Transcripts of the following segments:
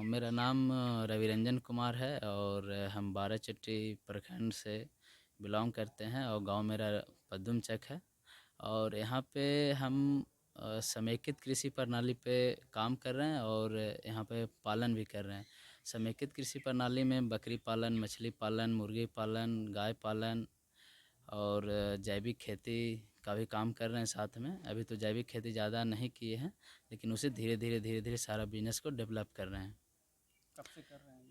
मेरा नाम रविरंजन कुमार है और हम बाराचट्टी प्रखंड से बिलोंग करते हैं और गांव मेरा पद्मचक है। और यहाँ पे हम समेकित कृषि प्रणाली पे काम कर रहे हैं और यहाँ पे पालन भी कर रहे हैं। समेकित कृषि प्रणाली में बकरी पालन, मछली पालन, मुर्गी पालन, गाय पालन और जैविक खेती का भी काम कर रहे हैं साथ में। अभी तो जैविक खेती ज़्यादा नहीं किए हैं, लेकिन उसे धीरे धीरे सारा बिजनेस को डेवलप कर रहे हैं। कब से कर रहे हैं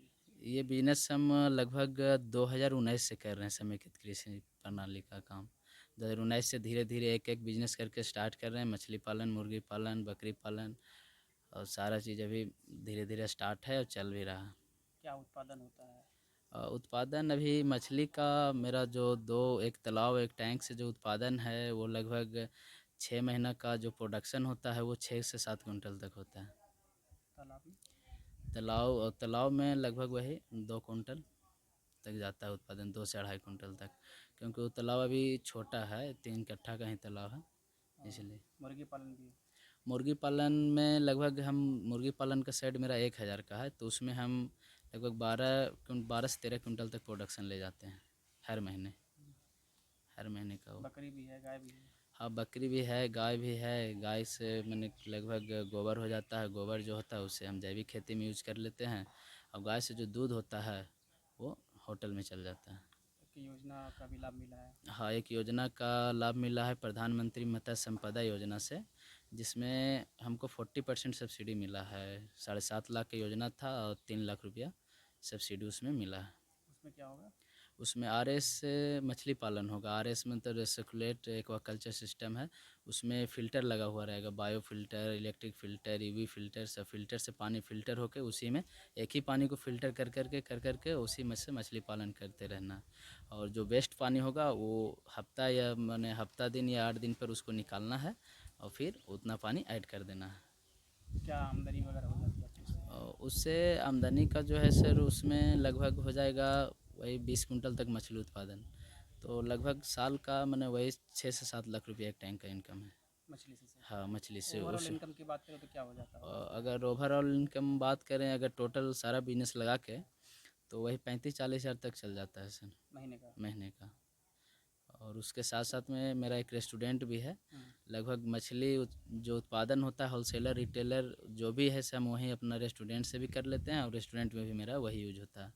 ये बिजनेस हम लगभग 2019 से कर रहे हैं, समेकित कृषि प्रणाली का काम। 2019 से धीरे धीरे एक एक बिजनेस करके स्टार्ट कर रहे हैं। मछली पालन, मुर्गी पालन, बकरी पालन और सारा चीज़ अभी धीरे धीरे स्टार्ट है और चल भी रहा है। क्या उत्पादन होता है? उत्पादन अभी मछली का मेरा जो दो, एक तालाब एक टैंक से जो उत्पादन है वो लगभग 6 महीना का जो प्रोडक्शन होता है वो 6 से 7 कुंटल तक होता है। तालाब में? तालाब में लगभग वही 2 कुंटल तक जाता है उत्पादन, 2 से 2.5 कुंटल तक, क्योंकि वो तालाब अभी छोटा है, 3 कट्ठा का ही तालाब है इसलिए। मुर्गी पालन भी है? मुर्गी पालन में लगभग हम, मुर्गी पालन का सेट मेरा 1,000 का है, तो उसमें हम लगभग 12 से 13 कुंटल तक प्रोडक्शन ले जाते हैं हर महीने। हर महीने का वो। बकरी भी है, गाय भी है? हाँ, बकरी भी है, गाय भी है। गाय से मैंने लगभग गोबर हो जाता है, गोबर जो होता है उससे हम जैविक खेती में यूज़ कर लेते हैं। और गाय से जो दूध होता है वो होटल में चल जाता है। एक योजना का भी लाभ मिला है? हाँ, एक योजना का लाभ मिला है, प्रधानमंत्री मत्स्य संपदा योजना से, जिसमें हमको 40% सब्सिडी मिला है। 7.5 लाख का योजना था और 3 लाख रुपया सब्सिडी उसमें मिला है। उसमें क्या होगा? उसमें आरएस मछली पालन होगा। आरएस में तो रेसिकुलेट एक्वाकल्चर सिस्टम है। उसमें फ़िल्टर लगा हुआ रहेगा, bio filter, electric filter, UV filter, सब फ़िल्टर से पानी फ़िल्टर होकर उसी में एक ही पानी को फ़िल्टर कर करके उसी में से मछली पालन करते रहना। और जो वेस्ट पानी होगा वो हफ्ता या माने हफ्ता दिन या 8 दिन पर उसको निकालना है और फिर उतना पानी ऐड कर देना है। क्या आमदनी वगैरह हो जाती है आपकी उससे? और उससे आमदनी का जो है सर, उसमें लगभग हो जाएगा वही 20 कुंटल तक मछली उत्पादन, तो लगभग साल का मैंने वही 6 से 7 लाख रुपया एक टैंक का इनकम है। मछली से? हाँ, मछली से ओवरऑल उस। इनकम की बात करें तो क्या हो जाता होगा? अगर ओवरऑल इनकम बात करें, अगर टोटल सारा बिजनेस लगा के, तो वही 35-40 हज़ार तक चल जाता है सर, महीने का? महीने का। और उसके साथ साथ में मेरा एक रेस्टोरेंट भी है। हम्म। लगभग मछली जो उत्पादन होता है, होलसेलर रिटेलर जो भी है सब हम वहीं अपना रेस्टोरेंट से भी कर लेते हैं और रेस्टोरेंट में भी मेरा वही यूज होता है।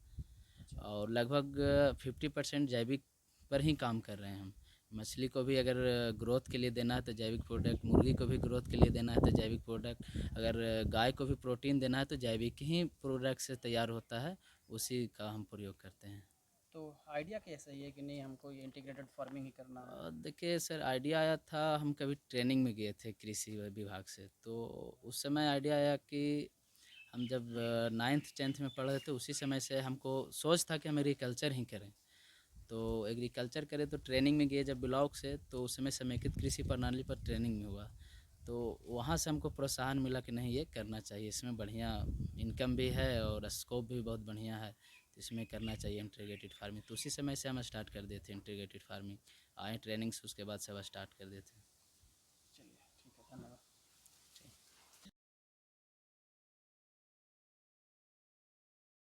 अच्छा। और लगभग 50% जैविक पर ही काम कर रहे हैं हम। मछली को भी अगर ग्रोथ के लिए देना है तो जैविक प्रोडक्ट, मुर्गी को भी ग्रोथ के लिए देना है तो जैविक प्रोडक्ट, अगर गाय को भी प्रोटीन देना है तो जैविक ही प्रोडक्ट से तैयार होता है, उसी का हम प्रयोग करते हैं। तो आइडिया कैसा है कि नहीं हमको ये इंटीग्रेटेड फार्मिंग ही करना है? देखिए सर, आइडिया आया था, हम कभी ट्रेनिंग में गए थे कृषि विभाग से, तो उस समय आइडिया आया कि हम जब 9th-10th में पढ़ रहे थे उसी समय से हमको सोच था कि हम एग्रीकल्चर ही करें। तो एग्रीकल्चर करें तो ट्रेनिंग में गए जब ब्लॉक से, तो उस समय समेकित कृषि प्रणाली पर ट्रेनिंग में हुआ। तो वहाँ से हमको प्रोत्साहन मिला कि नहीं, ये करना चाहिए, इसमें बढ़िया इनकम भी है और स्कोप भी बहुत बढ़िया है, तो इसमें करना चाहिए इंटीग्रेटेड फार्मिंग। तो उसी समय से हम स्टार्ट कर दिए थे इंटीग्रेटेड फार्मिंग। आए ट्रेनिंग से, उसके बाद सब स्टार्ट कर दिए थे।